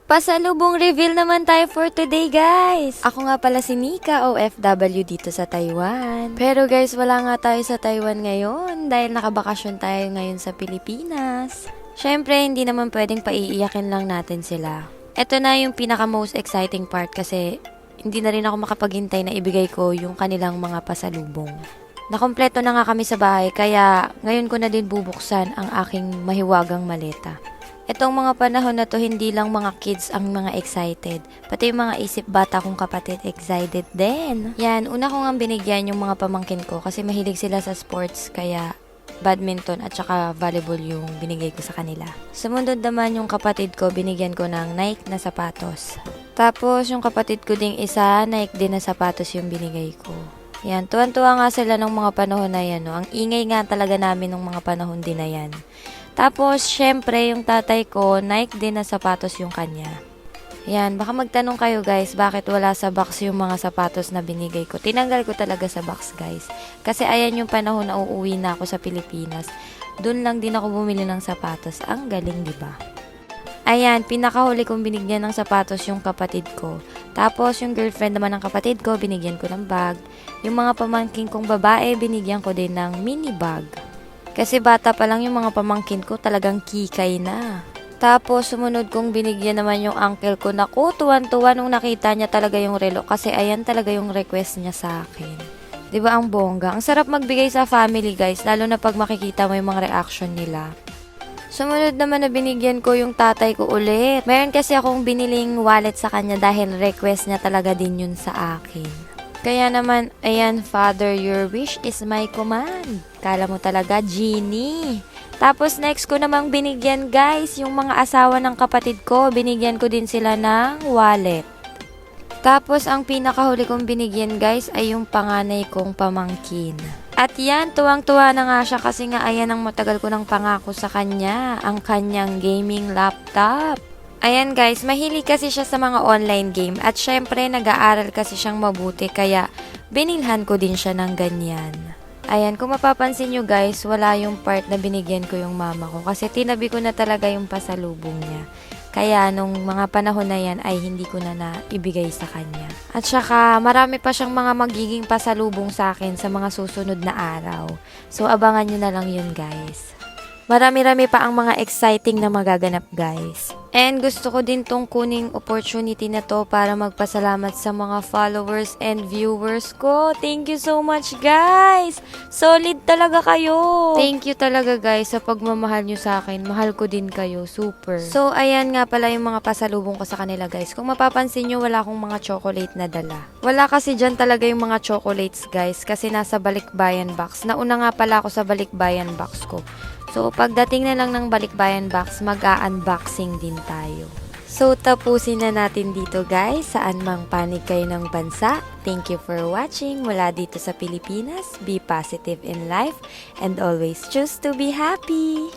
Pasalubong reveal naman tayo for today, guys! Ako nga pala si Nika, OFW dito sa Taiwan. Pero guys, wala nga tayo sa Taiwan ngayon dahil nakabakasyon tayo ngayon sa Pilipinas. Syempre, hindi naman pwedeng paiiyakin lang natin sila. Ito na yung pinaka-most exciting part kasi hindi na rin ako makapaghintay na ibigay ko yung kanilang mga pasalubong. Nakompleto na nga kami sa bahay kaya ngayon ko na din bubuksan ang aking mahiwagang maleta. Itong mga panahon na to, hindi lang mga kids ang mga excited. Pati yung mga isip bata kong kapatid excited din. Yan, una ko nga binigyan yung mga pamangkin ko kasi mahilig sila sa sports kaya badminton at saka volleyball yung binigay ko sa kanila. Sumunod naman yung kapatid ko, binigyan ko ng Nike na sapatos. Tapos yung kapatid ko ding isa, Nike din na sapatos yung binigay ko. Yan, tuwan-tuwa nga sila ng mga panahon na yan. No? Ang ingay nga talaga namin ng mga panahon din na yan. Tapos, syempre, yung tatay ko, Nike din na sapatos yung kanya. Yan, baka magtanong kayo guys, bakit wala sa box yung mga sapatos na binigay ko. Tinanggal ko talaga sa box guys. Kasi ayan yung panahon na uuwi na ako sa Pilipinas. Doon lang din ako bumili ng sapatos. Ang galing, di ba? Ayan, pinakahuli kong binigyan ng sapatos yung kapatid ko. Tapos, yung girlfriend naman ng kapatid ko, binigyan ko ng bag. Yung mga pamangkin kong babae, binigyan ko din ng mini bag. Kasi bata pa lang yung mga pamangkin ko, talagang kikay na. Tapos, sumunod kong binigyan naman yung uncle ko. Naku, tuwan-tuwa nung nakita niya talaga yung relo. Kasi ayan talaga yung request niya sa akin. Diba ang bongga? Ang sarap magbigay sa family guys, lalo na pag makikita mo yung mga reaction nila. Sumunod naman na binigyan ko yung tatay ko ulit. Meron kasi akong biniling wallet sa kanya dahil request niya talaga din yun sa akin. Kaya naman, ayan, Father, your wish is my command. Kala mo talaga, genie. Tapos next ko namang binigyan guys, yung mga asawa ng kapatid ko, binigyan ko din sila ng wallet. Tapos ang pinakahuli kong binigyan guys ay yung panganay kong pamangkin. At yan, tuwang-tuwa na nga siya kasi nga ayan ang matagal ko ng pangako sa kanya, ang kanyang gaming laptop. Ayan guys, mahilig kasi siya sa mga online game at syempre nag-aaral kasi siyang mabuti kaya binilhan ko din siya ng ganyan. Ayan, kung mapapansin nyo guys, wala yung part na binigyan ko yung mama ko kasi tinabi ko na talaga yung pasalubong niya. Kaya nung mga panahon na yan ay hindi ko na naibigay sa kanya. At saka marami pa siyang mga magiging pasalubong sa akin sa mga susunod na araw. So abangan nyo na lang yun guys. Marami-rami pa ang mga exciting na magaganap guys. And gusto ko din tong kuning opportunity na to para magpasalamat sa mga followers and viewers ko. Thank you so much guys! Solid talaga kayo! Thank you talaga guys sa pagmamahal nyo sa akin. Mahal ko din kayo. Super. So ayan nga pala yung mga pasalubong ko sa kanila guys. Kung mapapansin nyo, wala akong mga chocolate na dala. Wala kasi dyan talaga yung mga chocolates guys kasi nasa balikbayan box. Nauna nga pala ako sa balikbayan box ko. So, pagdating na lang ng balikbayan box, mag-a-unboxing din tayo. So, tapusin na natin dito guys, saan mang panig kayo ng bansa. Thank you for watching mula dito sa Pilipinas. Be positive in life and always choose to be happy!